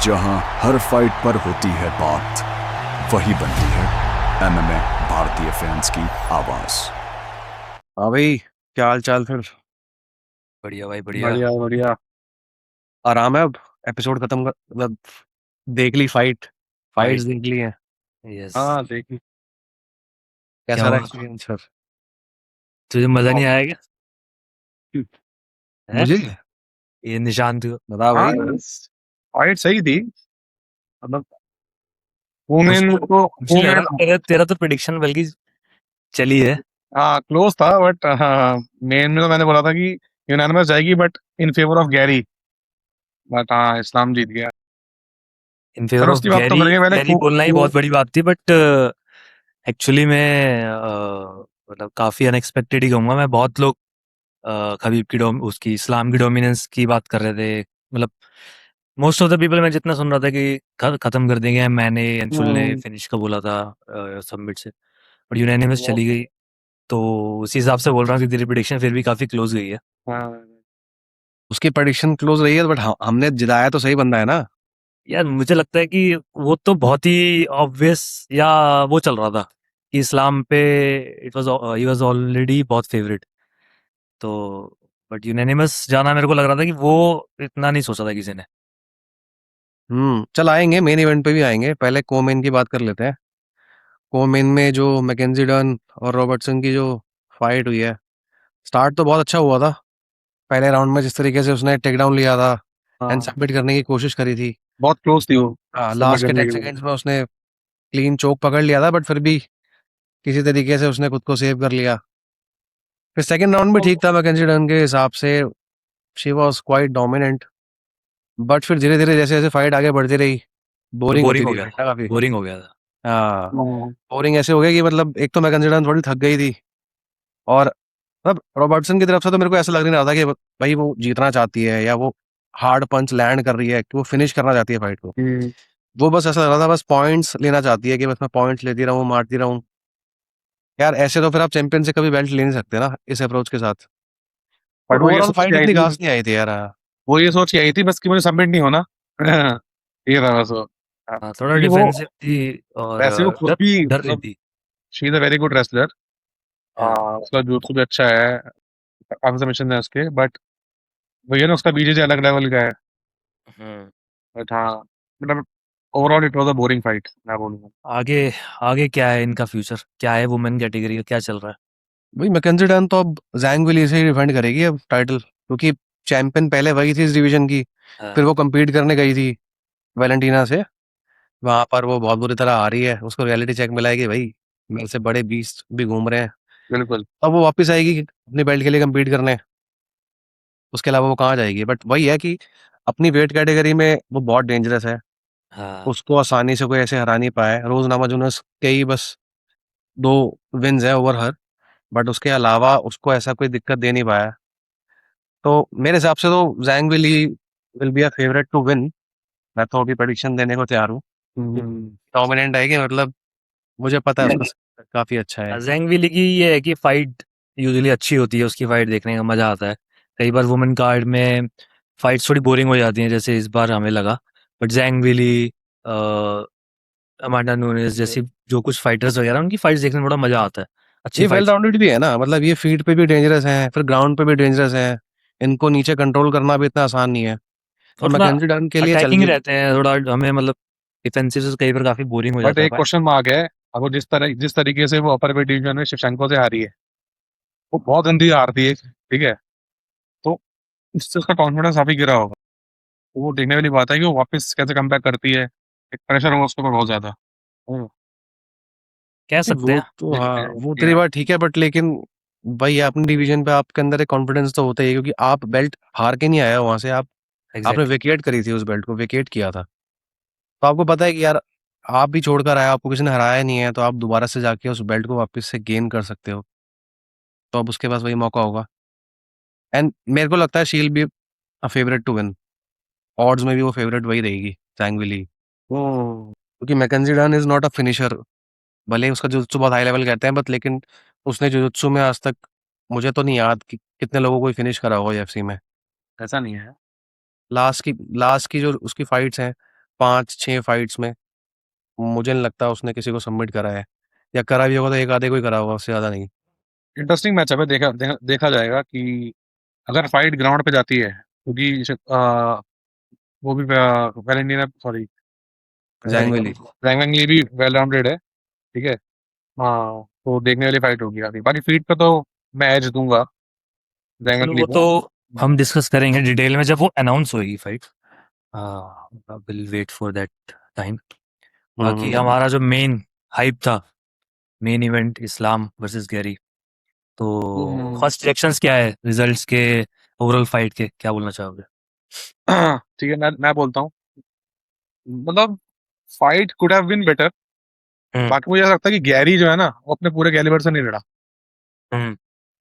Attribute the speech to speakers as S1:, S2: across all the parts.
S1: जहां हर फाइट पर होती है बात, वही बनती है एमएमए भारतीय फैंस की आवाज।
S2: हाँ भाई, क्या हाल चाल फिर?
S3: बढ़िया भाई बढ़िया।
S4: बढ़िया बढ़िया।
S2: आराम है अब। एपिसोड खत्म कर मतलब देख ली फाइट्स
S3: फाइट
S2: देख ली हैं।
S3: यस।
S4: हाँ देखी।
S2: कैसा
S3: क्या
S2: रहा
S3: हुआ?
S2: एक्सपीरियंस फिर?
S3: तुझे मजा नहीं आया क्या? है?
S2: मुझे
S3: ये निशान तू
S2: बता
S4: हाँ
S2: भाई।
S4: फाइट सही थी, मतलब वुमेन
S3: मुझको
S4: को
S3: मुझे लग
S4: वुमेन
S3: रहा तेरा तो प्रिडिक्शन बल्कि चली है।
S4: हाँ क्लोज था, बट हाँ मेन में तो मैंने बोला था कि यूनानिमस जाएगी, but in favour of Gary. But हाँ इस्लाम जीत गया।
S3: इन फेवर
S4: पर
S3: ऑफ
S4: उसकी बात तो
S3: गैरी।
S4: करेंगे पहले।
S3: गैरी बोलना ही बहुत बड़ी बात थी, बट एक्चुअली मैं मतलब काफी अनएक्सपेक्टेड ही कहूंगा मैं। बहुत लोग खबीब की उसकी इस्लाम की डोमिनेंस की बात कर रहे थे। मतलब मोस्ट ऑफ द पीपल, मैं जितना सुन रहा था कि खत्म कर देंगे। मैंने अंशुल ने फिनिश का बोला था सबमिट से, और यूनानिमस चली गई। तो उसी हिसाब से बोल रहा हूँ कि तेरी प्रिडिक्शन फिर भी काफी क्लोज गई है।
S4: हाँ
S2: उसकी प्रेडिक्शन क्लोज रही है, बट हमने जिताया तो सही बंदा है ना।
S3: यार मुझे लगता है कि वो तो बहुत ही ऑब्वियस, या वो चल रहा था कि इस्लाम पे it was he was already बहुत फेवरेट। तो बट यूनानिमस जाना मेरे को लग रहा था कि वो इतना नहीं सोचा था किसी ने।
S2: चल आएंगे, मेन इवेंट पे भी आएंगे। पहले कोमेन की बात कर लेते हैं। कोमेन में जो मैकेंजी डन और रॉबर्टसन की जो फाइट हुई है, स्टार्ट तो बहुत अच्छा हुआ था। पहले राउंड में जिस तरीके से उसने टेक डाउन लिया था एंड
S4: हाँ
S2: सबमिट करने की कोशिश करी थी,
S4: बहुत क्लोज थी वो सबमिट
S2: लास्ट के
S4: करने
S2: 10
S4: के लिए।
S2: सेकंड्स में उसने क्लीन चोक पकड़ लिया था, बट फिर भी किसी तरीके से उसने खुद को सेव कर लिया। फिर सेकंड राउंड भी ठीक था मैकेंजी डन के हिसाब से। She was quite dominant, but फिर धीरे धीरे जैसे जैसे फाइट आगे बढ़ती रही,
S3: तो
S2: बोरिंग होती
S3: बोरिंग हो
S2: रही
S3: गया
S2: फाइट
S3: था।
S2: ना काफी।
S3: बोरिंग हो गया था।
S2: हाँ,
S4: हाँ,
S2: बोरिंग ऐसे हो गया कि मतलब एक तो मैकेंजी डन थोड़ी थक गई थी, और मतलब रॉबर्टसन की तरफ से तो मेरे को ऐसा लग नहीं रहा था कि भाई वो जीतना चाहती है या वो हार्ड पंच लैंड कर रही है कि वो फिनिश करना चाहती है फाइट को। वो बस ऐसा लग रहा था, बस पॉइंट्स लेना चाहती है कि बस मैं पॉइंट्स लेती रहूं, मारती रहूं। यार ऐसे तो फिर आप चैंपियन से कभी बेल्ट ले नहीं सकते ना इस अप्रोच के साथ।
S4: बट
S2: बट
S4: वो ये
S2: ओवरऑल
S4: सोच
S2: फाइट
S4: के आई
S2: इतनी
S4: थी,
S2: खास नहीं आई थी यार।
S4: वो ये सोच के आई थी बस कि मुझे सबमिट नहीं होना। ये था बस वो। हाँ,
S3: हाँ, थोड़ा
S4: क्योंकि वो
S3: डिफेंसिव थी और
S4: वैसे वो खुद
S3: डर
S4: भी
S3: डर रही
S4: मतलब
S3: थी।
S4: She is a very good wrestler.
S3: हाँ।
S4: उसका jutsu भी अच्छा है, काफी सबमिशन है उसके। बट वही है ना, उसका बीजेजे अलग लेवल का है।
S3: हम्म।
S4: बट हाँ मतलब overall it was a boring fight, मैं बोलूंगा।
S3: आगे आगे क्या है इनका फ्यूचर, क्या है वुमेन कैटेगरी का, क्या चल रहा है?
S2: भाई मैकेंजी डन तो अब जैंग विली से ही डिफेंड करेगी अब टाइटल, क्योंकि चैंपियन पहले वही थी इस डिवीजन की।
S3: हाँ।
S2: फिर वो compete करने गई थी वैलेंटीना से, वहां पर वो बहुत बुरी तरह आ रही है। उसको रियलिटी चेक मिला है कि भाई मेरे से बड़े बीस्ट भी घूम रहे हैं।
S4: बिल्कुल।
S2: अब वो वापस आएगी अपनी बेल्ट के लिए compete करने। उसके अलावा वो कहाँ जाएगी? बट वही है कि अपनी वेट कैटेगरी में वो बहुत डेंजरस है।
S3: हाँ।
S2: उसको आसानी से कोई ऐसे हरा नहीं पाया है। रोज नमाजुनस के ही बस 2 विन्स है ओवर हर, बट उसके अलावा उसको ऐसा कोई दिक्कत दे नहीं पाया। तो मेरे हिसाब से तो Zhang will be a favourite to win. मैं तो अभी प्रेडिक्शन देने को तैयार हूँ। डोमिनेंट है कि मतलब मुझे पता है उसका स्किल काफी अच्छा है।
S3: जैंग विली की ये है कि फाइट यूजुअली अच्छी होती है, उसकी फाइट देखने का मजा आता है। कई बार वुमेन कार्ड में फाइट्स थोड़ी बोरिंग हो जाती हैं, जैसे इस बार हमें लगा। But Zhang Weili, Amanda Nunes जैसी जो कुछ फाइटर्स वगैरह, उनकी फाइट्स देखने में बड़ा मजा आता है। अच्छी
S2: ये वेल
S3: फाइट्स।
S2: राउंडेड भी है ना, मतलब ये फील्ड पे भी डेंजरस है, फिर ग्राउंड पे भी डेंजरस है। इनको नीचे कंट्रोल करना भी इतना आसान नहीं है। तो
S3: और थोड़ा
S2: मैकेंजी डन के लिए चल
S3: अटैकिंग
S2: गई।
S3: रहते हैं, थोड़ा हमें मतलब डिफेंसिव से कई बार काफी बोरिंग हो
S4: बट
S3: जाता है
S4: एक
S3: फाइट।
S4: क्वेश्चन मार्क है, अब वो जिस तरीके से वो अपर वेट डिवीजन में शिवशंको से हारी है, वो बहुत गंदी हारती है, ठीक है। तो इससे उसका कॉन्फिडेंस काफी गिरा होगा। तो वो देखने वाली बात है कि वो वापस कैसे कम करती है। एक प्रेशर होगा उसके ऊपर बहुत ज्यादा। हम्म,
S3: कह
S2: नहीं,
S3: सकते
S2: वो
S3: हैं।
S2: तो हाँ,
S4: देखते हैं
S2: वो तेरी
S4: क्या।
S2: बात ठीक है, बट लेकिन भाई अपनी डिवीजन पे आपके अंदर एक कॉन्फिडेंस तो होता ही है, क्योंकि आप बेल्ट हार के नहीं आया वहां से। आपने
S3: एग्जैक्टली।
S2: वेकेट करी थी, उस बेल्ट को वेकेट किया था। तो आपको पता है कि यार आप भी छोड़कर आए, आपको किसी ने हराया नहीं है, तो आप दोबारा से जाके उस बेल्ट को वापस से गेन कर सकते हो। तो अब उसके पास वही मौका होगा। एंड मेरे को लगता है she'll be a favourite to win. Odds में भी वो फेवरेट वही रहेगी, जैंग विली। क्योंकि Mackenzie Dern is not a finisher. भले ही उसका जुजुत्सु बहुत हाई लेवल कहते हैं, बट लेकिन उसने जुजुत्सु में आज तक मुझे तो नहीं याद कि कितने लोगों को फिनिश करा होगा यूएफसी में।
S4: ऐसा नहीं है।
S2: लास्ट की जो उसकी फाइट्स हैं, 5-6 फाइट्स में मुझे नहीं लगता उसने किसी को सबमिट करा है, या करा भी होगा तो एक आधे को ही करा होगा, उससे ज़्यादा नहीं।
S4: इंटरेस्टिंग मैचअप है, देखा जाएगा कि अगर फाइट ग्राउंड पे जाती है, क्योंकि वो भी वैलेंटिना, सॉरी,
S2: ज़ैंग वेली।
S4: जैंग वेंगली भी वेल राउंडेड है, ठीक है। हाँ, तो देखने वाली फाइट होगी काफी। बाकी फीट पे तो मैं एज दूंगा जैंग
S3: चलो
S4: वेंगली
S3: वो
S4: को।
S3: तो हम डिस्कस करेंगे डिटेल में जब वो अनाउंस होगी fight. Will wait for that time. बाकी
S2: हम्म।
S3: हमारा जो मेन हाइप था, main event Islam versus Garry, तो फर्स्ट रिएक्शंस क्या है रिजल्ट्स के, ओवरऑल फाइट के, क्या बोलना चाहोगे?
S4: ठीक है, मैं बोलता हूँ, मतलब fight could have been better.
S3: Hmm
S4: बाकी मुझे ऐसा लगता है कि गैरी जो है ना, वो अपने पूरे कैलिबर से नहीं लड़ा।
S3: हम्म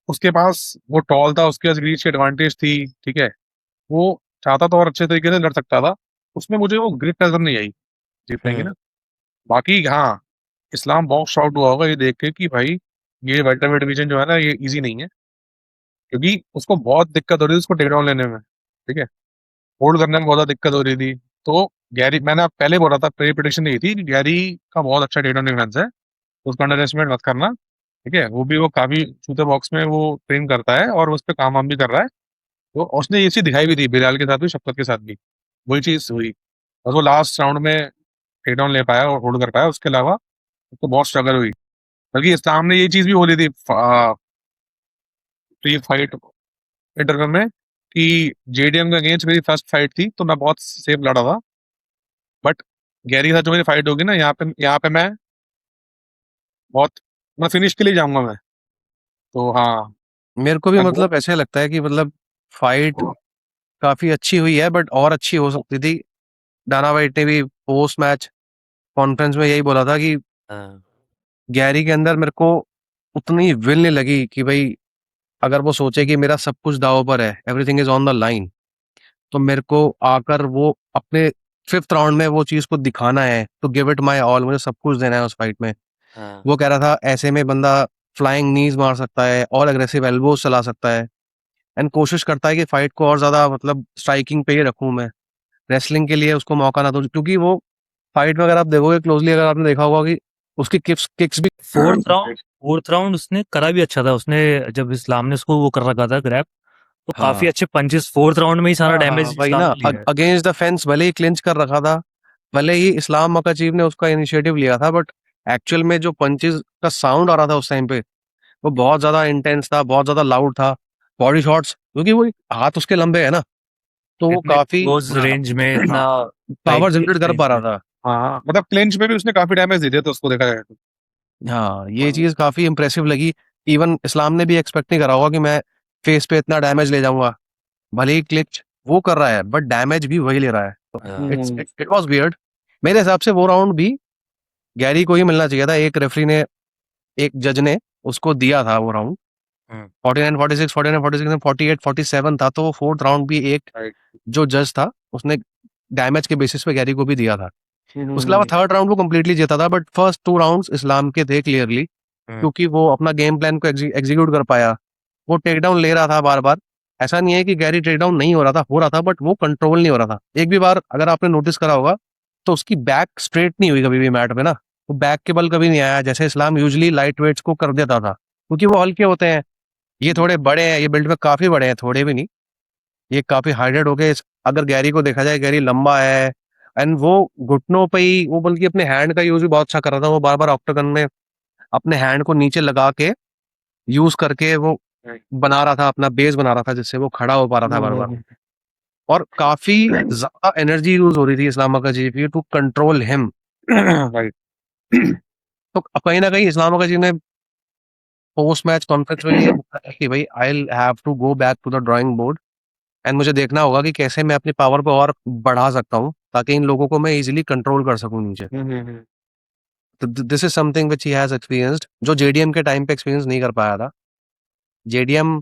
S4: उसके पास वो टॉल था, उसके पास रीच की एडवांटेज थी, ठीक है। वो चाहता तो और अच्छे तरीके से लड़ सकता था। उसमें मुझे वो ग्रिप नजर नहीं आई जीतने की
S3: हम्म
S4: ना। बाकी हाँ, इस्लाम बॉक्स आउट हुआ होगा ये देख के कि भाई ये वेल्टरवेट डिवीजन जो है ना, ये इजी नहीं है, क्योंकि उसको बहुत दिक्कत हो रही थी उसको टेक डाउन लेने में, ठीक है। होल्ड करने में बहुत ज्यादा दिक्कत हो रही थी। तो गैरी, मैंने पहले बोला था, प्री प्रेडिक्शन यही थी कि गैरी का बहुत अच्छा टेक डाउन डिफेंस है, तो उसका अंडर एस्टिमेट मत करना, ठीक है। वो भी वो काफी छूते बॉक्स में वो ट्रेन करता है और उस पर काम वाम भी कर रहा है। तो उसने ये चीज दिखाई भी थी बिलाल के साथ भी, शफकत के साथ भी वही चीज हुई। बस वो लास्ट राउंड में टेक डाउन ले पाया और होल्ड कर पाया, उसके अलावा तो बहुत स्ट्रगल हुई। बल्कि इस्लाम ने ये चीज भी बोली थी प्री फाइट इंटरव्यू में कि जेडीएम के अगेंस्ट मेरी फर्स्ट फाइट थी तो मैं बहुत सेफ लड़ा था, बट गैरी के साथ जो मेरी फाइट होगी ना, यहाँ पे बहुत, मैं फिनिश के लिए जाऊंगा मैं। तो हाँ,
S2: मेरे को भी
S4: मैं
S2: मतलब ऐसे लगता है कि मतलब फाइट काफ़ी अच्छी हुई है, बट और अच्छी हो सकती थी। डाना वाइट ने भी पोस्ट मैच कॉन्फ्रेंस में यही बोला था कि
S3: हाँ,
S2: गैरी के अंदर मेरे को उतनी विल नहीं लगी कि भाई अगर वो सोचे कि मेरा सब कुछ दांव पर है, everything is on the line, तो मेरे को आकर वो अपने 5th राउंड में वो चीज़ को दिखाना है, तो गिव इट माय ऑल, मुझे सब कुछ देना है उस फाइट में।
S3: हाँ,
S2: वो कह रहा था ऐसे में बंदा फ्लाइंग नीज मार सकता है और अग्रेसिव एल्बोज चला सकता है, एंड कोशिश करता है कि फाइट को और ज्यादा मतलब स्ट्राइकिंग पे ही रखूं मैं, रेसलिंग के लिए उसको मौका ना दूं, क्योंकि वो फाइट में अगर आप देखोगे क्लोजली, अगर आपने देखा होगा कि उसकी किक्स भी
S3: फोर्थ राउंड उसने करा भी अच्छा था। उसने जब इस्लाम ने उसको वो कर रखा था ग्रैब, तो काफी
S2: हाँ
S3: अच्छे पंचेस फोर्थ राउंड में ही सारा
S2: हाँ
S3: डैमेज
S2: हाँ, वही
S3: इस्लाम
S2: ना,
S3: ने लिया है।
S2: अगेंस्ट द फेंस भले ही क्लिंच कर रखा था, भले ही इस्लाम मकाचीव ने उसका इनिशिएटिव लिया था, बट एक्चुअल में जो पंचेस का साउंड आ रहा था उस टाइम पे, वो बहुत ज्यादा इंटेंस था, बहुत ज्यादा लाउड था। बॉडी शॉट्स, क्योंकि वो हाथ उसके लंबे है ना, तो वो
S3: इतने
S2: काफी
S3: क्लोज रेंज में इतना
S2: पावर
S3: टाइट
S2: जनरेट कर
S3: रेंज
S2: पा रहा
S3: में।
S2: था।
S4: हाँ, मतलब क्लिंच पे भी उसने काफी डैमेज दे दिया, तो उसको देखा जाए तो।
S2: हाँ, ये चीज काफी इंप्रेसिव लगी। इवन इस्लाम ने भी एक्सपेक्ट नहीं करा होगा कि मैं फेस पे इतना डैमेज ले जाऊंगा। भले ही क्लिच वो कर रहा है, बट डैमेज भी वही ले रहा है, तो
S3: हाँ,
S2: इट वाज वियर्ड। मेरे हिसाब से वो राउंड भी गैरी को ही मिलना चाहिए था। एक रेफरी ने, एक जज ने उसको दिया था वो राउंड।
S3: हम्म,
S2: 49-46, 49-46 में 48-47 था, तो वो 4th राउंड भी एक
S4: राइट।
S2: जो जज था उसने डैमेज के बेसिस पे गैरी को भी दिया था। उसके अलावा 3rd राउंड वो कंप्लीटली जीता था, बट फर्स्ट 2 राउंड्स इस्लाम के थे क्लियरली,
S3: हम्म,
S2: क्योंकि वो अपना गेम प्लान को एग्जीक्यूट कर पाया। वो टेक डाउन ले रहा था बार बार, ऐसा नहीं है कि गैरी टेक डाउन नहीं हो रहा था, बट वो कंट्रोल नहीं हो रहा था। एक भी बार अगर आपने नोटिस करा होगा तो उसकी बैक स्ट्रेट नहीं हुई कभी भी मैट पे ना, वो बैक के बल कभी नहीं आया, जैसे इस्लाम यूजली लाइट वेट्स को कर देता था, क्योंकि वो हल्के होते हैं। ये थोड़े बड़े हैं, ये बिल्ड में काफी बड़े हैं, थोड़े भी नहीं, ये काफी हाइटेड हो गए। अगर गैरी को देखा जाए, गैरी लंबा है, एंड वो घुटनों पे ही, वो बल्कि अपने हैंड का यूज भी बहुत अच्छा कर रहा था। वो बार बार ऑक्टागन में अपने हैंड को नीचे लगा के यूज करके वो बना रहा था, अपना बेस बना रहा था, जिससे वो खड़ा हो पा रहा था बार बार। और काफी ज्यादा एनर्जी यूज हो रही थी इस्लामा का जी टू कंट्रोल हिम।
S4: राइट।
S2: तो कहीं ना कहीं इस्लामा का जी ने पोस्ट मैच कॉन्फ्रेंस में ये बताया कि भाई I have to go back to the drawing board, and मुझे देखना होगा कि कैसे मैं अपनी पावर को और बढ़ा सकता हूँ, ताकि इन लोगों को मैं इजीली कंट्रोल कर सकूं नीचे। तो this is something which he has experienced, जो जेडीएम के टाइम पे एक्सपीरियंस नहीं कर पाया था। जेडीएम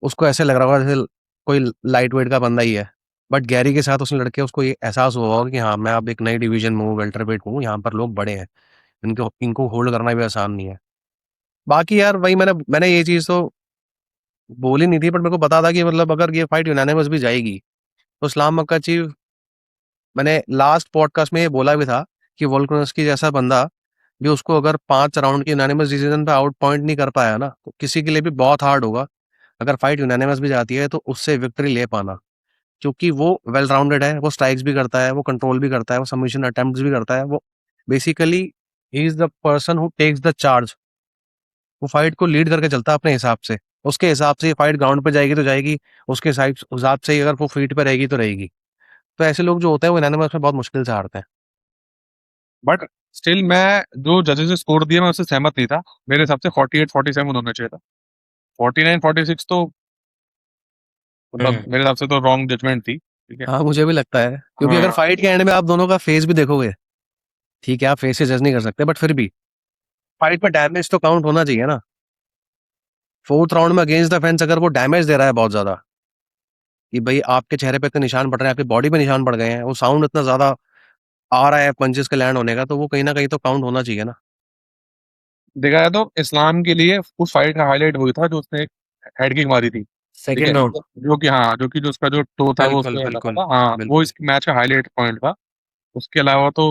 S2: उसको ऐसे लग रहा होगा जैसे कोई लाइट वेट का बंदा ही है, बट गैरी के साथ उसने लड़के उसको ये एहसास हुआ होगा कि हाँ, मैं अब एक नई डिवीजन में हूँ, वेल्टरवेट हूँ, यहाँ पर लोग बड़े हैं, इनको इनको होल्ड करना भी आसान नहीं है। बाकी यार वही मैंने ये चीज तो बोली नहीं थी, बट मेरे को पता था कि मतलब अगर ये फाइट यूनानिमस भी जाएगी तो इस्लाम मक्काची मैंने लास्ट पॉडकास्ट में ये बोला भी था कि वोल्कानोव्स्की जैसा बंदा भी उसको अगर 5 राउंड की यूनानिमस डिसीजन पे आउट पॉइंट नहीं कर पाया ना, तो किसी के लिए भी बहुत हार्ड होगा, अगर फाइट यूनानिमस भी जाती है, तो उससे विक्ट्री ले पाना। क्योंकि वो वेल राउंडेड है, वो स्ट्राइक्स भी करता है, वो कंट्रोल भी करता है, वो सबमिशन अटेम्प्ट्स भी करता है, वो basically he is the person who takes the charge. वो फाइट को लीड करके चलता है अपने हिसाब से। उसके हिसाब से ये फाइट ग्राउंड पे जाएगी तो जाएगी, उसके हिसाब से ही अगर वो फीट पे रहेगी तो रहेगी। तो ऐसे लोग जो होते हैं वो यूनानिमस में बहुत मुश्किल से हारते हैं।
S4: बट स्टिल मैं जो जजेस ने स्कोर दिया मैं उससे सहमत नहीं था। मेरे हिसाब से 48-47 होना चाहिए था। 49-46 तो मतलब मेरे हिसाब से तो रॉन्ग जजमेंट थी, ठीक है?
S2: हाँ, मुझे भी लगता है, क्योंकि अगर
S4: हाँ,
S2: फाइट के एंड में आप दोनों का फेस भी देखोगे, ठीक है आप फेस से जज नहीं कर सकते, बट फिर भी फाइट में डैमेज तो काउंट होना चाहिए ना। 4th राउंड में अगेंस्ट द फेंस अगर वो डैमेज दे रहा है बहुत ज्यादा, कि भाई आपके चेहरे पे इतने निशान पड़ रहे हैं, आपकी बॉडी पे निशान पड़ गए हैं, वो साउंड इतना ज्यादा आ रहा है पंचेस के लैंड होने का, तो वो कहीं ना कहीं तो काउंट होना चाहिए ना।
S4: देखा जाए तो इस्लाम के लिए उस फाइट का हाईलाइट वही था जो उसने हेड किक मारी थी, ठीक है?
S3: सेकंड राउंड
S4: जो कि जो उसका जो टो था वो
S2: बिल्कुल
S4: उसके लगा
S2: बिल्कुल
S4: था। हाँ, वो
S2: बिल्कुल।
S4: इस मैच का हाईलाइट पॉइंट था। उसके अलावा तो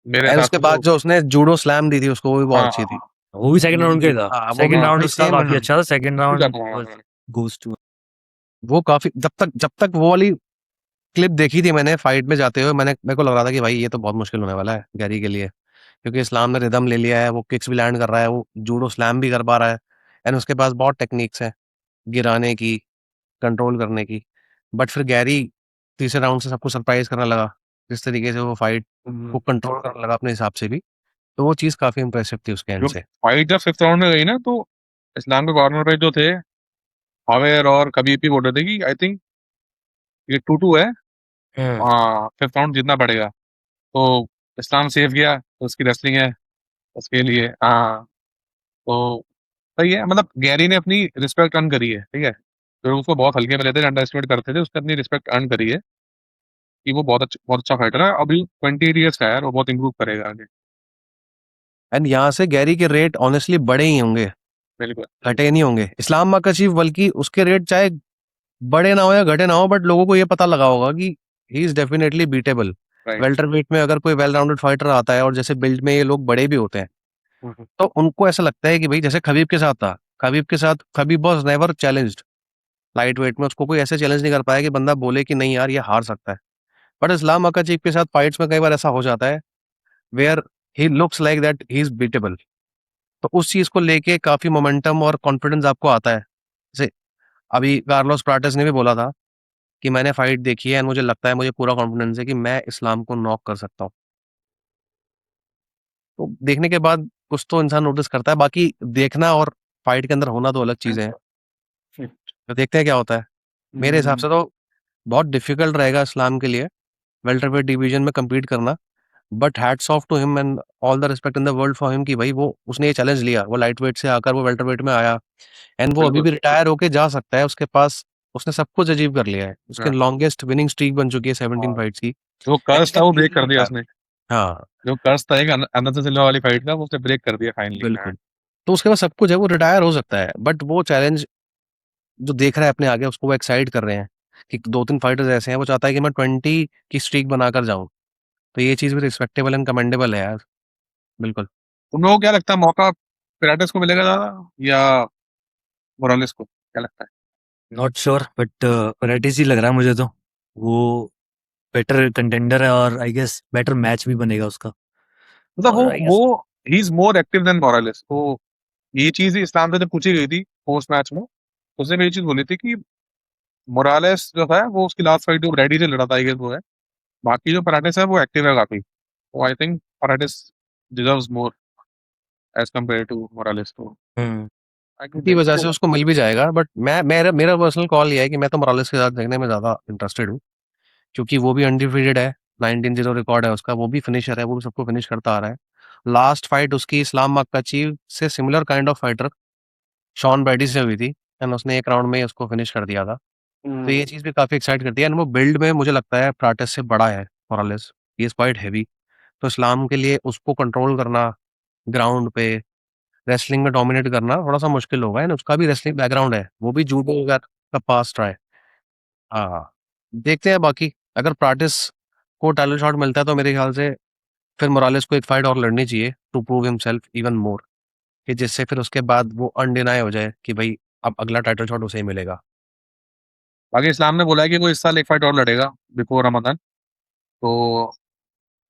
S4: मेरे
S2: एंड
S4: हिसाब
S2: उसके
S4: से
S2: बाद
S4: तो
S2: जो उसने जूडो स्लैम दी थी उसको, वो भी बहुत
S4: हाँ,
S2: अच्छी थी।
S4: हाँ,
S3: वो भी सेकंड राउंड का ही था।
S2: हाँ, वो भी
S3: सेकंड राउंड
S2: भाई
S3: उसका
S2: सेम
S3: काफी अच्छा था। सेकंड राउंड
S4: हाँ,
S3: गोस टू
S2: वो काफी, जब तक वो वाली क्लिप देखी थी मैंने फाइट में जाते हुए, मेरे को लग रहा था कि भाई ये तो बहुत मुश्किल होने वाला है गैरी के लिए, क्योंकि इस्लाम ने रिदम ले लिया है, वो किक्स भी लैंड कर रहा है, वो जूडो स्लैम भी कर पा रहा है, एंड उसके पास बहुत टेक्निक्स हैं गिराने की, कंट्रोल करने की। बट फिर गैरी तीसरे राउंड से सबको सरप्राइज करने लगा, जिस तरीके से वो फाइट को कंट्रोल करने लगा अपने हिसाब से भी, तो वो चीज़ काफ़ी इम्प्रेसिव थी उसके एंड
S4: जो
S2: से।
S4: फाइट जब 5th राउंड में गई ना, तो इस्लाम के कॉर्नर पे जो थे हावेर और कबीब भी बोल रहे थे कि आई थिंक ये 2-2 है, हाँ 5th राउंड जीतना पड़ेगा। तो इस्लाम सेफ गया तो उसकी रेसलिंग है उसके लिए। हाँ, तो सही है, मतलब गैरी ने अपनी रिस्पेक्ट अर्न करी है, ठीक है? जो उसको बहुत हल्के में लेते थे, अंडर एस्टिमेट करते थे, उसने अपनी रिस्पेक्ट अर्न करी है कि वो बहुत अच्छा फाइटर है। अभी 28 ईयर्स का है यार, वो बहुत इंप्रूव करेगा आगे।
S2: एंड यहाँ से गैरी के रेट ऑनेस्टली बड़े ही होंगे,
S4: बिल्कुल।
S2: घटे नहीं होंगे। इस्लाम माकाशीव बल्कि उसके रेट चाहे बड़े ना हो या घटे ना हो, बट लोगों को ये पता लगा होगा कि he is definitely beatable.
S4: Right.
S2: Welterweight में अगर कोई वेल राउंडेड फाइटर आता है, और जैसे बिल्ड में ये लोग बड़े भी होते हैं, तो उनको ऐसा लगता है कि भाई जैसे खबीब के साथ था, Khabib was never challenged light weight में, उसको कोई ऐसे चैलेंज नहीं कर पाया कि बंदा बोले कि नहीं यार ये हार सकता है। बट इस्लाम माकाचिव के साथ फाइट्स में कई बार ऐसा हो जाता है where he looks like that he is beatable. तो उस चीज को लेके काफी मोमेंटम और कॉन्फिडेंस आपको आता है। जैसे अभी कार्लोस प्राटिस ने भी बोला था कि मैंने फाइट देखी है, एंड मुझे लगता है, मुझे पूरा कॉन्फिडेंस है कि मैं इस्लाम को नॉक कर सकता हूँ। तो देखने के बाद कुछ तो इंसान नोटिस करता है, बाकी देखना और फाइट के अंदर होना तो अलग चीजें हैं। तो देखते हैं क्या होता है। मेरे हिसाब से तो बहुत डिफिकल्ट रहेगा इस्लाम के लिए वेल्टरवेट डिवीजन में compete करना। But hats off to him and all the respect in the world for him कि भाई वो उसने ये चैलेंज लिया, वो लाइट वेट से आकर वो वेल्टरवेट में आया, एंड वो अभी
S4: बिल्कुल।
S2: भी रिटायर होके जा सकता है। उसके पास उसने सब कुछ अचीव कर लिया है, उसके
S4: हाँ,
S2: लॉन्गेस्ट विनिंग स्ट्रीक बन चुकी है 17
S4: हाँ,
S2: फाइट्स की।
S4: जो
S2: एंड
S4: कर्स था वो ब्रेक कर दिया उसने।
S2: हाँ
S4: जो कर्स था एक अंदर सिल्वा वाली फाइट का, वो उसने ब्रेक कर दिया फाइनली। हाँ,
S2: बिल्कुल। तो उसके पास सब कुछ है, वो रिटायर हो सकता है, बट वो चैलेंज जो देख रहा है अपने आगे, उसको वो एक्साइट कर रहे हैं कि 2-3 फाइटर्स ऐसे हैं, वो चाहता है कि मैं 20 की स्ट्रीक बनाकर जाऊं। तो ये चीज भी रिस्पेक्टेबल एंड कमेंडेबल है यार। बिल्कुल।
S4: तुम लोगों को क्या लगता है, मौका पिराटस को मिलेगा ज्यादा या मोरालेस को, क्या लगता है?
S3: नॉट श्योर बट पेरेटिस ही लग रहा है मुझे तो। वो बेटर कंटेंडर है और आई गेस बेटर मैच भी बनेगा उसका।
S4: मतलब
S3: और आई
S4: वो
S3: guess
S4: he is more active than Morales. तो ये चीज इस्लाम से जब पूछी गई थी पोस्ट मैच में, तो उसने भी ये चीज बोली थी कि मोरालेस जो है वो उसकी लास्ट फाइट जो रेडी से लड़ा था, आई गेस वो है। बाकी जो पराटिस है वो एक्टिव है काफी। तो I think Prates deserves more as compare to Morales. तो आई थिंक
S2: की वजह
S4: देखते
S2: से
S4: हैं।
S2: उसको मिल भी जाएगा, बट मेरा पर्सनल कॉल ये है कि मैं तो मोरालेस के साथ देखने में ज्यादा इंटरेस्टेड हूँ, क्योंकि वो भी अनडिफीटेड है, 19-0 रिकॉर्ड है उसका, वो भी फिनिशर है, वो भी सबको फिनिश करता आ रहा है। लास्ट फाइट उसकी इस्लाम मक्काची से similar kind of fighter Sean Brady से हुई थी, एंड उसने एक राउंड में ही उसको फिनिश कर दिया था। तो ये चीज भी काफी एक्साइट करती है, एंड वो बिल्ड में मुझे लगता है प्राटिस से बड़ा है Morales, he is quite heavy. तो इस्लाम के लिए उसको कंट्रोल करना ग्राउंड पे, रेसलिंग में डोमिनेट करना थोड़ा सा मुश्किल होगा, एंड उसका भी रेसलिंग बैकग्राउंड है, वो भी जूडो का पास्ट रहा है। हाँ, देखते हैं बाकी। अगर प्राटिस को टाइटल शॉट मिलता है तो मेरे ख्याल से फिर मोरालेस को एक फाइट और लड़नी चाहिए to prove himself even more, कि जिससे फिर उसके बाद वो अनडिनाई हो जाए कि भाई अब अगला टाइटल शॉट उसे ही मिलेगा।
S4: बाकी इस्लाम ने बोला है कि वो इस साल एक फाइट और लड़ेगा बिफोर रमजान, तो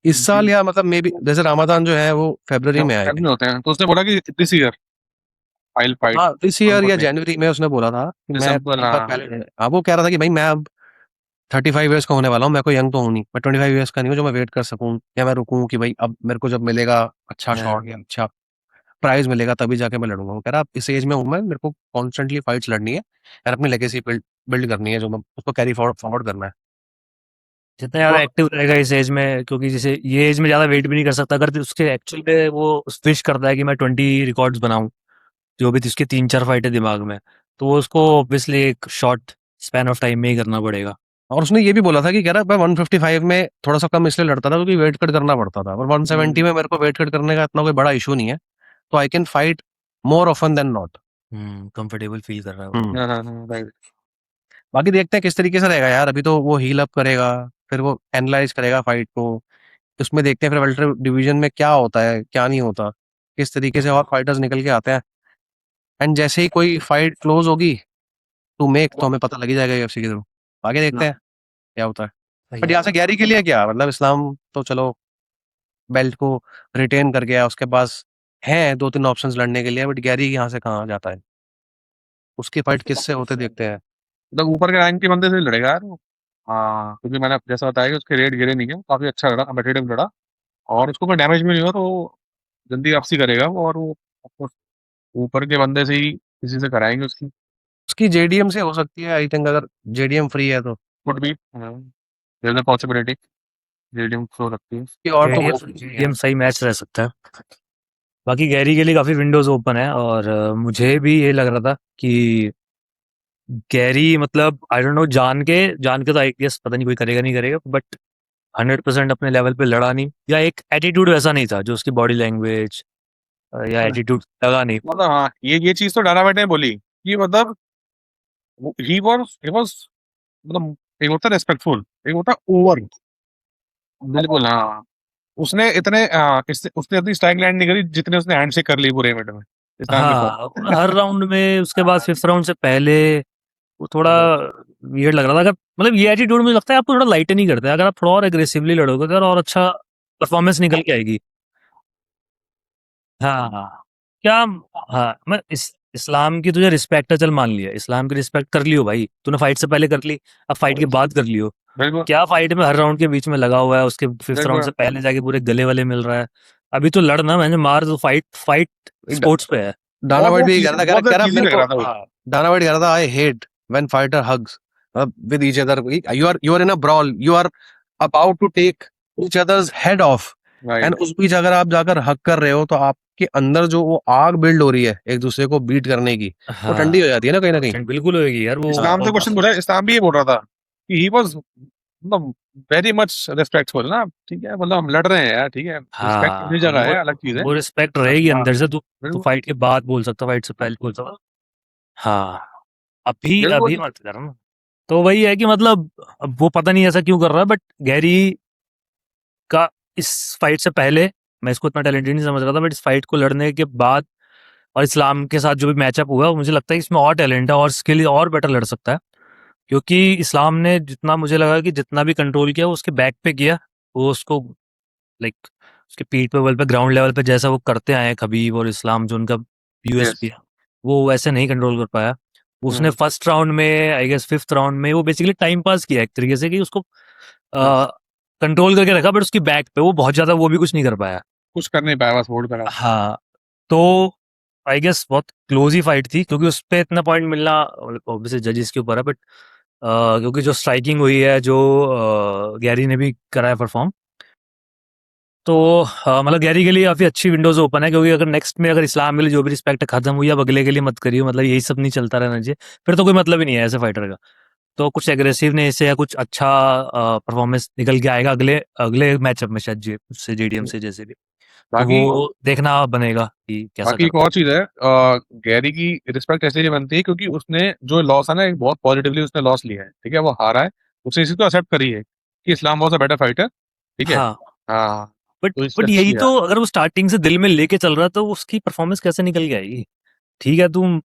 S2: इस साल या मतलब मे बी जैसे रमादान जो है वो फरवरी में
S4: Feb
S2: आएगा।
S4: में होते हैं, तो उसने बोला कि दिस ईयर आई फाइट
S2: हाँ दिस ईयर या जनवरी में उसने बोला था कि मैं
S4: दिसंबर।
S2: एक बार
S4: हाँ
S2: पहले, हाँ वो कह रहा था कि भाई मैं अब 35 इयर्स का होने वाला हूँ, मैं कोई यंग तो हूँ नहीं, मैं 25 इयर्स का नहीं हूँ जो मैं वेट कर सकूँ या मैं रुकूँ कि भाई अब मेरे को जब मिलेगा अच्छा शॉट या अच्छा प्राइज मिलेगा तभी जाके मैं लड़ूंगा। वो कह रहा अब इस एज में हूँ मैं, मेरे को कॉन्स्टेंटली फाइट्स लड़नी है और अपनी लेगेसी बिल्ड बिल्ड करनी है, जो मैं उसको कैरी फॉरवर्ड करना है।
S3: जितना ज़्यादा एक्टिव रहेगा इस एज में, क्योंकि जैसे ये एज में ज़्यादा वेट भी नहीं कर सकता, अगर उसके एक्चुअल में वो विश करता है कि मैं 20 रिकॉर्ड्स बनाऊं, जो भी उसके 3-4 फाइट है दिमाग में, तो वो उसको ऑब्वियसली एक शॉर्ट स्पैन ऑफ टाइम में ही करना पड़ेगा।
S2: और उसने ये भी बोला था कि कह रहा मैं 155 में थोड़ा सा कम इसलिए लड़ता था क्योंकि वेट कट करना पड़ता था, और 170 में मेरे को वेट कट करने का इतना कोई बड़ा इशू नहीं है, तो I can fight more often than not.
S3: Comfortable feel कर रहा है वो।
S4: हाँ राइट।
S2: बाकी देखते हैं किस तरीके से रहेगा यार, अभी तो वो हील अप करेगा, फिर वो एनालाइज करेगा फाइट को, उसमें देखते हैं फिर वेल्टर डिवीजन में क्या होता है क्या नहीं होता, किस तरीके से और फाइटर्स निकल के आते हैं, एंड जैसे ही कोई फाइट क्लोज होगी टू मेक तो हमें पता लग ही जाएगा यूएफसी के थ्रू। आगे देखते हैं क्या होता है। बट यहाँ से गैरी के लिए क्या मतलब, इस्लाम तो चलो बेल्ट को रिटेन कर गया, उसके पास है 2-3 ऑप्शंस लड़ने के लिए, बट गैरी यहाँ से कहाँ जाता है, उसकी फाइट किससे होते देखते हैं।
S4: मतलब ऊपर के रैंक के बंदे से लड़ेगा यार वो। हाँ क्योंकि मैंने जैसा बताया कि उसके रेट गिरे नहीं है, काफी अच्छा लड़ा, कम्पिटेटिव लड़ा, और उसको कोई डैमेज भी नहीं हुआ, तो वो जल्दी वापसी करेगा वो, और वो of course ऊपर के बंदे से ही किसी से कराएंगे उसकी।
S2: उसकी जेडीएम से हो सकती है आई थिंक, अगर जेडीएम फ्री है तो।
S4: Could be there is a possibility reading हो सकती है।
S2: कि और तो
S3: जेडीएम सही मैच रह सकता है। बाकी गैरी के लिए काफ़ी विंडोज़ ओपन है, और मुझे भी ये लग रहा था कि गैरी मतलब आई डोंट नो, जान के तो आई गेस पता नहीं कोई करेगा नहीं करेगा, बट 100% अपने लेवल पे लड़ा नहीं, या एक एटीट्यूड वैसा नहीं था जो उसकी बॉडी लैंग्वेज या एटीट्यूड लगा नहीं।
S4: मतलब हाँ ये चीज तो डाना बेटे ने बोली कि मतलब ही वाज मतलब एक होता है रेस्पेक्टफुल, एक होता है ओवर। बिल्कुल हाँ। उसने उसने अपनी स्ट्राइक लैंड नहीं करी जितने उसने हैंडशेक कर ली पूरे इवेंट में इस्लाम के
S3: हाँ, हर राउंड में, उसके बाद 5th राउंड से पहले वो थोड़ा वियर्ड लग रहा था। अगर मतलब ये एटीट्यूड मुझे लगता है आपको थोड़ा लाइट नहीं करता है, अगर आप थोड़ा और एग्रेसिवली लड़ोगे तो यार और अच्छा परफॉर्मेंस निकल के आएगी। हाँ, हाँ। क्या हाँ, मैं इस्लाम की तुझे रिस्पेक्ट है, चल मान लिया, इस्लाम की रिस्पेक्ट कर लियो भाई, तूने फाइट से पहले कर ली, अब फाइट के बाद कर लियो।
S4: बिल्कुल
S3: क्या फाइट में हर राउंड के बीच में लगा हुआ है, उसके 5th राउंड
S4: बिल्कुल।
S3: से पहले जाके पूरे गले वाले मिल रहा है। अभी तो लड़ना, मैंने मार, तो फाइट फाइट स्पोर्ट्स पे है।
S2: डाना वाइट
S4: बहुत
S2: भी कह रहा था,
S4: बहुत
S2: कह रहा
S4: चीजें
S2: मेरे
S4: लग
S2: को,
S4: रहा था वो।
S2: हाँ, डाना वाइट कह रहा था I hate when fighter hugs with each other, you are in a brawl, you are about to take each other's head off, and
S4: right
S2: उस बीच अगर आप जाकर हक कर रहे हो तो आपके अंदर जो वो आग बिल्ड हो रही है एक दूसरे को बीट करने की, वो ठंडी हो
S3: हाँ,
S2: जाती है ना कहीं ना कहीं।
S3: बिल्कुल होगी यार वो।
S4: इस्लाम से क्वेश्चन पूछा, इस्लाम भी ये बोल रहा था कि ही वाज मतलब वेरी मच रिस्पेक्टफुल ना, ठीक है, मतलब हम लड़ रहे हैं यार, ठीक है, रिस्पेक्ट अपनी
S3: हाँ,
S4: जगह है, अलग चीज है।
S3: वो रिस्पेक्ट रहेगी
S4: हाँ
S3: अंदर से, तू
S4: बिल्कुल
S3: फाइट के बाद बोल सकता, फाइट से पहले बोल सकता। हाँ, अभी अभी
S4: बिल्कुल।
S3: मत कर ना। तो वही है कि मतलब अब वो पता नहीं ऐसा क्यों कर रहा है, बट गैरी का इस फाइट से पहले मैं इसको इतना टैलेंटेड नहीं समझ रहा था, बट इस फाइट को लड़ने के बाद और इस्लाम के साथ जो भी मैचअप हुआ, मुझे लगता है कि इसमें और टैलेंट है और स्किल और बेटर लड़ सकता है। क्योंकि इस्लाम ने जितना, मुझे लगा कि जितना भी कंट्रोल किया वो उसके बैक पे किया, वो उसको लाइक उसके पीठ पे, बल पे, ग्राउंड लेवल पे जैसा वो करते आए हैं खबीब और इस्लाम, जो उनका यूएसपी
S4: यस
S3: है, वो वैसे नहीं कंट्रोल कर पाया। उसने फर्स्ट राउंड में, आई गेस 5th राउंड में, वो बेसिकली टाइम पास किया एक तरीके से, कि उसको कंट्रोल करके रखा, बट उसकी बैक पे वो बहुत ज्यादा वो भी कुछ नहीं कर पाया।
S4: कुछ कर नहीं पाया, बस होल्ड करा।
S3: हाँ, तो आई गेस बहुत क्लोज ही फाइट थी, क्योंकि उस पे इतना पॉइंट मिलना ऑब्वियसली जजेस के ऊपर है, बट क्योंकि जो स्ट्राइकिंग हुई है, जो गैरी ने भी करा है परफॉर्म, तो मतलब गैरी के लिए काफ़ी अच्छी विंडोज ओपन है, क्योंकि अगर नेक्स्ट में अगर इस्लाम के लिए जो भी रिस्पेक्ट खत्म हुई, अब अगले के लिए मत करियो, मतलब यही सब नहीं चलता रहना चाहिए, फिर तो कोई मतलब ही नहीं है ऐसे फाइटर का। तो कुछ एग्रेसिवनेस से या कुछ अच्छा परफॉर्मेंस निकल के आएगा अगले अगले मैचअप में, शायद जेडीएम से जैसे भी, तो
S4: बाकी
S3: वो देखना बनेगा कि कैसा
S4: बाकी एक
S3: करता
S4: और चीज है, गैरी की रिस्पेक्ट ऐसे नहीं बनती है क्योंकि उसने जो लॉस है ना, एक बहुत पॉजिटिवली उसने लॉस लिया है, ठीक है, वो हारा है, उसने इसी को एक्सेप्ट करी है कि इस्लाम वाज अ बेटर फाइटर, ठीक है?
S3: हाँ,
S4: हाँ,
S3: बट
S4: तो इससे
S3: बट यही
S4: अच्छी है।
S3: तो, अगर वो स्टार्टिंग से दिल में लेके चल रहा है, तो उसकी परफॉर्मेंस कैसे निकल के आएगी? ठीक है, तुम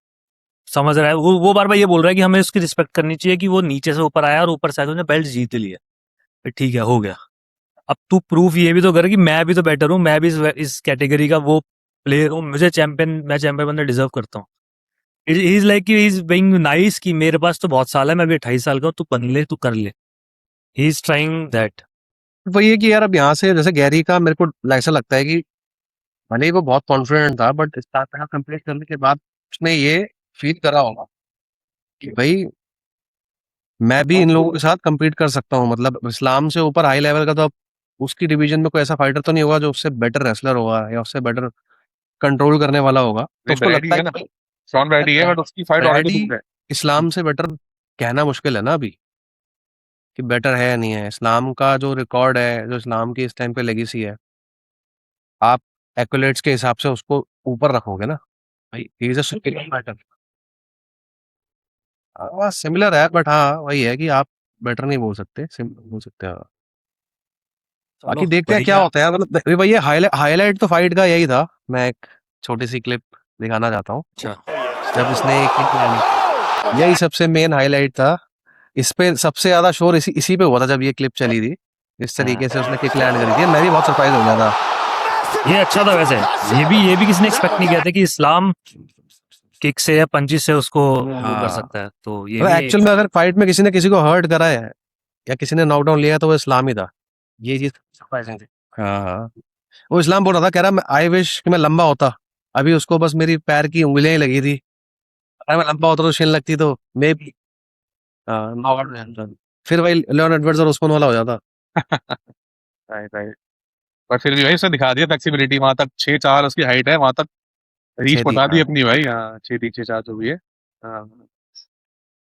S3: समझ रहा है, वो बार-बार ये बोल रहा है कि हमें उसकी रिस्पेक्ट करनी चाहिए कि वो नीचे से ऊपर आया और ऊपर से आके उसने बेल्ट जीत लिया। ठीक है, हो गया। अब तू प्रूफ ये भी तो कर कि मैं भी तो बेटर हूँ, मैं भी इस कैटेगरी का वो प्लेयर हूँ, मैं चैंपियन बनना डिजर्व करता हूँ। He is like he is being nice कि मेरे पास तो बहुत साल है, मैं भी 28 साल का हूँ, तू बन ले, तू कर ले। He is trying that.
S2: वही है कि यार अब यहाँ से जैसे गैरी का मेरे को ऐसा लगता है कि भले ही वो बहुत कॉन्फिडेंट था, बट स्टार पे कंप्लीट करने के बाद उसने ये फील करा होगा कि भाई मैं भी इन लोगों के साथ compete कर सकता हूँ। मतलब इस्लाम से ऊपर हाई लेवल का तो अब उसकी डिवीजन में कोई ऐसा फाइटर तो नहीं होगा जो उससे बेटर रेसलर होगा या उससे बेटर कंट्रोल करने वाला होगा। तो
S4: नहीं,
S2: उसको
S4: ब्रैडी
S2: लगता है
S4: है
S2: कि
S4: ना,
S2: भाई
S4: शॉन ब्रैडी है,
S2: यार
S4: बट उसकी फाइट ऑलरेडी
S2: ब्रैडी
S4: दूर है।
S2: इस्लाम से बेटर कहना मुश्किल है ना अभी कि बेटर है या नहीं है। इस्लाम का जो रिकॉर्ड है, जो इस्लाम की इस टाइम पे लेगेसी है, आप एक्युलेट्स के हिसाब से उसको ऊपर रखोगे ना भाई। He is a superior fighter. हाँ सिमिलर है, बट हाँ वही है कि आप बेटर नहीं बोल सकते, सिमिलर बोल सकते हैं।
S3: चलो
S2: बाकी देखते हैं क्या
S3: बढ़िया।
S2: होता है। मतलब भाई ये हाईलाइट तो फाइट का यही था। मैं एक छोटी सी क्लिप दिखाना चाहता हूँ।
S3: अच्छा।
S2: जब इसने यही सबसे मेन हाईलाइट था। इस पे सबसे ज्यादा शोर इसी इसी पे हुआ था जब ये क्लिप चली थी। इस तरीके से उसने किक लैंड करी थी, मैं भी बहुत सरप्राइज हो गया था।
S3: ये अच्छा था वैसे। ये भी किसी ने एक्सपेक्ट नहीं किया था कि इस्लाम किक से या पंचिस से उसको वो कर
S2: हाँ
S3: सकता है, तो ये
S2: मतलब
S3: भी
S2: एक्चुअल में अगर फाइट में किसी ने किसी को हर्ट करा है या किसी ने नॉकडाउन लिया है, तो वो इस्लाम ही था। ये चीज सरप्राइजिंग थी। हाँ हाँ। वो इस्लाम बोल रहा था, कह रहा मैं आई विश कि मैं लंबा होता। अभी उसको बस मेरी पैर की उंगलियां ही लगी थी। अगर मैं लंबा होता तो शिन लगती तो मे बी नॉकआउट हो जाता। फिर वही लियोन एडवर्ड्स और उस्मान वाला हो जाता।
S4: Right, right. पर फिर भी भाई उसने दिखा दिया फ्लेक्सिबिलिटी, वहां तक 6'4" उसकी हाइट है, वहां तक रीच
S2: छह थी
S4: पहुंचा दी
S2: हाँ।
S4: अपनी भाई। हाँ, 6'3", 6'4" जो भी है। हाँ,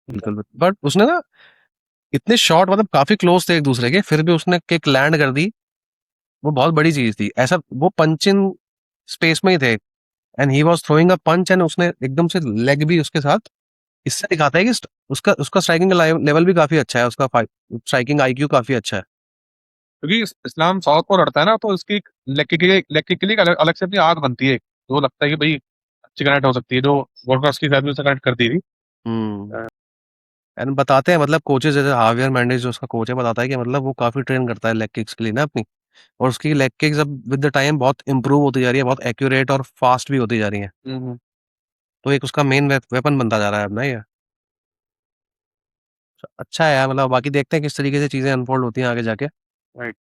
S2: बिल्कुल बट उसने ना इतने शॉट मतलब काफी क्लोज थे एक दूसरे के, फिर भी उसने किक लैंड कर दी। वो बहुत बड़ी चीज थी। ऐसा वो पंच इन स्पेस में ही थे and he was throwing a punch and उसने एकदम से लेग भी उसके साथ। इससे दिखाता है कि उसका उसका स्ट्राइकिंग लेवल भी काफी अच्छा है। उसका स्ट्राइकिंग आईक्यू काफी अच्छा है।
S4: क्योंकि इस्लाम साउथ को लड़ता है ना, तो उसकी लेग के लिए अलग अलग से अपनी आग बनती है, तो लगता है कि भाई अच्छी कनेक्ट हो सकती है, जो वॉलक्रॉस की शायद भी उससे कनेक्ट करती थी।
S2: हम्म। एंड बताते हैं मतलब कोचेस जैसे हावियर मेंडिस जो उसका कोच है, बताता है कि मतलब वो काफी ट्रेन करता है लेग किक्स के लिए ना अपनी। और उसकी लेग किक्स अब विद द टाइम बहुत इंप्रूव होती जा रही है, बहुत एक्यूरेट और फास्ट भी होती जा रही है।
S4: हम्म।
S2: तो एक उसका मेन वेपन बनता जा रहा है अब ना ये। अच्छा है यार। मतलब बाकी देखते हैं किस तरीके से चीजें अनफोल्ड होती हैं आगे जाके।
S4: राइट।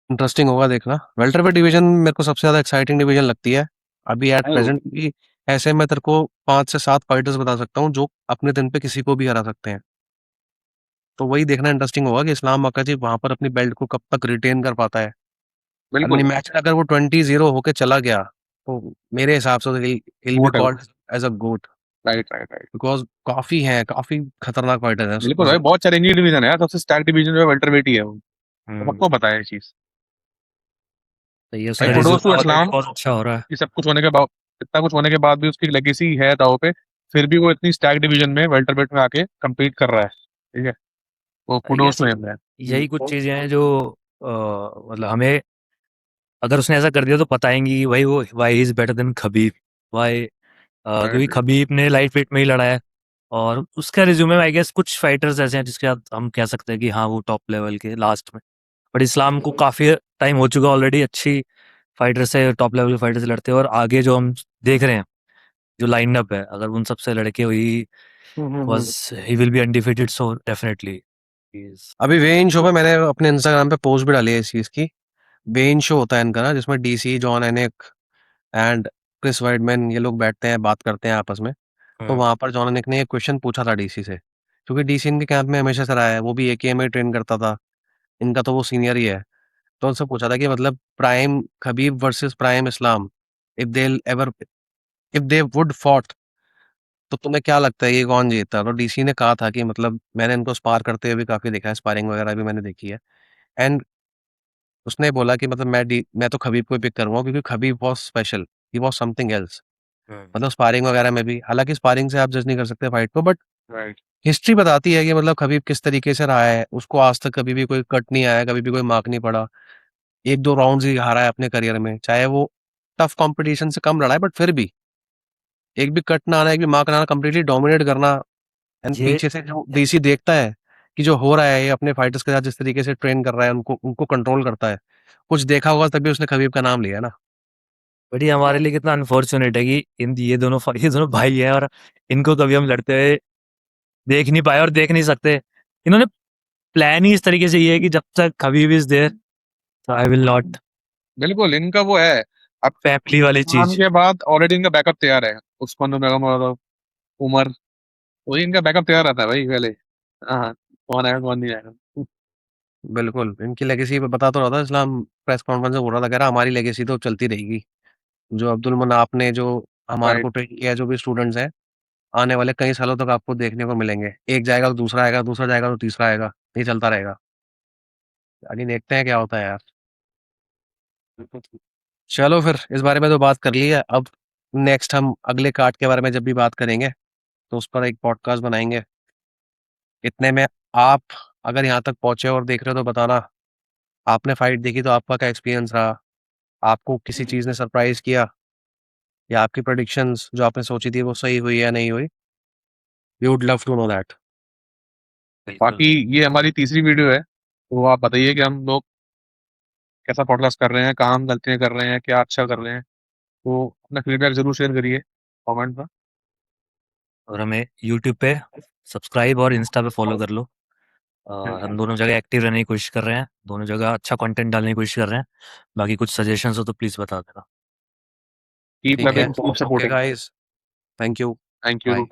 S2: इंटरेस्टिंग होगा देखना। वेल्टरवेट डिवीजन मेरे को सबसे ज्यादा एक्साइटिंग डिवीजन लगती है अभी एट प्रेजेंट की। ऐसे मैं तेरे को 5 से 7 फाइटर्स बता सकता हूँ जो अपने दिन पे किसी को भी हरा सकते हैं। तो वही देखना इंटरेस्टिंग होगा कि इस्लाम मक्काची वहां पर अपनी बेल्ट को कब तक रिटेन कर पाता है। अपनी
S4: बिल्कुल।
S2: मैच में अगर वो 20-0 होके चला गया तो मेरे हिसाब से विल बी
S4: गोट है वो।
S2: Called as a GOAT.
S4: Right, right, right.
S2: Because काफी है, काफी खतरनाक फाइटर है
S4: बिल्कुल भाई, बहुत चैलेंजिंग डिवीजन है यार, सबसे स्टैक डिवीजन जो है वेल्टरवेट ही है वो। तो
S3: हम्म।
S4: सबको पता है ये चीज।
S3: तो ये
S4: भाई
S3: उसका
S4: कुडोस टू
S3: रिज्यूमे ऑलरेडी
S4: इस्लाम,
S3: बहुत अच्छा हो रहा है।
S4: ये सब कुछ होने के बाद, इतना कुछ होने के बाद भी उसकी लेगेसी है दाव पे, फिर भी वो इतनी स्टैक डिवीजन में वेल्टरवेट में आके compete कर रहा है, ठीक है? वो
S3: आई
S4: कुडोस
S3: गेस
S4: टू हिम है।
S3: यही कुछ चीजें हैं जो मतलब हमें, अगर उसने ऐसा कर दिया तो बताएंगी भाई वो why is better than Khabib. Why क्योंकि
S4: राइट।
S3: खबीब ने लाइट वेट में ही लड़ा है, और उसका रिज्यूमे में आई गेस कुछ फाइटर्स ऐसे हैं जिसके साथ हम कह सकते हैं कि हाँ वो टॉप लेवल के लास्ट में। बट इस्लाम को काफी टाइम हो चुका ऑलरेडी अच्छी फाइटर से, टॉप लेवल के फाइटर से लड़ते हैं, और आगे जो हम देख रहे हैं जो लाइन अप है, अगर उन सबसे लड़के हुई was he will be undefeated, so definitely is.
S2: अभी वेइन शो पे मैंने अपने इंस्टाग्राम पे पोस्ट भी डाली है इस चीज की। वेइन शो होता है इनका ना, जिसमें डीसी जॉन एनेक एंड क्रिस वाइडमैन ये लोग बैठते हैं, बात करते हैं आपस में। तो वहां पर जॉन एनेक ने एक क्वेश्चन पूछा था डीसी से, क्योंकि डीसी इनके कैंप में हमेशा से रहा है, वो भी एकेए में ट्रेन करता था। इनका तो वो सीनियर ही है। तो उनसे पूछा था कि मतलब prime Khabib versus prime Islam, if they ever if they would fought, तो तुम्हें क्या लगता है ये कौन जीतता? तो डीसी ने कहा था कि मतलब मैंने इनको स्पार करते हुए भी काफी देखा है, स्पारिंग वगैरह भी मैंने देखी है। एंड उसने बोला कि मतलब मैं तो खबीब को पिक करूंगा क्योंकि खबीब बहुत special, he was something else. मतलब स्पारिंग वगैरह में भी, हालांकि स्पारिंग से आप जज नहीं कर सकते फाइट को, बट
S4: राइट।
S2: हिस्ट्री बताती है कि मतलब खबीब किस तरीके से रहा है, उसको आज तक कभी भी कोई कट नहीं आया, कभी भी कोई मार्क नहीं पड़ा। 1-2 राउंड्स ही हारा है अपने करियर में, चाहे वो टफ कॉम्पिटिशन से कम लड़ा है, बट फिर भी एक भी कट ना आना, एक भी मार्क ना आना, कंप्लीटली डोमिनेट करना। एंड
S3: ये
S2: पीछे से जो डीसी देखता है कि जो हो रहा है, ये अपने फाइटर्स के साथ जिस तरीके से ट्रेन कर रहा है, उनको उनको कंट्रोल करता है। कुछ देखा होगा तभी उसने खबीब का नाम लिया है ना।
S3: बट ये हमारे लिए कितना अनफॉर्चुनेट है कि ये दोनों भाई हैं और इनको कभी हम लड़ते हुए देख नहीं पाए और देख नहीं सकते। इन्होंने प्लान ही इस तरीके से ये है कि जब तक खबीब इज देयर तो आई विल नॉट,
S4: बिल्कुल, इनका वो है, अब
S3: फैमिली वाली
S4: उस्मान
S3: चीज।
S4: के बाद ऑलरेडी इनका बैकअप तैयार है। उस्मान बेगम और उमर, वही इनका बैकअप तैयार रहता है भाई पहले। हाँ, कौन आएगा कौन नहीं आएगा।
S2: बिल्कुल, इनकी लेगेसी बता तो रहा था इस्लाम, प्रेस कॉन्फ्रेंस में बोल रहा था, कह रहा हमारी लेगेसी तो चलती रहेगी। जो अब्दुल मनाफ ने जो हमारे को
S4: राइट।
S2: ट्रेन किया है, जो भी स्टूडेंट्स हैं, आने वाले कई सालों तक आपको देखने को मिलेंगे। एक जाएगा तो दूसरा आएगा, दूसरा जाएगा तो तीसरा आएगा, ये चलता रहेगा। आगे देखते हैं क्या होता है यार। चलो फिर, इस बारे में तो बात कर ली है, अब नेक्स्ट हम अगले कार्ड के बारे में जब भी बात करेंगे, तो उस पर एक पॉडकास्ट बनाएँगे। इतने में आप अगर यहाँ तक पहुँचे और देख रहे हो तो बताना, आपने फाइट देखी तो आपका क्या एक्सपीरियंस रहा? आपको किसी चीज़ ने सरप्राइज़ किया, या आपकी प्रेडिक्शंस जो आपने सोची थी वो सही हुई या नहीं हुई? We would love to know that.
S4: बाकी ये हमारी तीसरी वीडियो है, तो आप बताइए कि हम लोग कैसा पॉडकास्ट कर रहे हैं, कहाँ हम गलतियाँ कर रहे हैं, क्या अच्छा कर रहे हैं। तो अपना फीडबैक ज़रूर शेयर करिए कमेंट में।
S3: और हमें यूट्यूब पे सब्सक्राइब और इंस्टा पे फॉलो कर लो। हम दोनों जगह एक्टिव रहने की कोशिश कर रहे हैं, दोनों जगह अच्छा कंटेंट डालने की कोशिश कर रहे हैं। बाकी कुछ सजेशंस हो तो प्लीज बता देना।
S4: कीप
S2: ठीक है,
S4: loving, keep
S2: okay
S4: supporting.
S2: Guys, thank you,
S4: thank
S2: bye.
S4: You.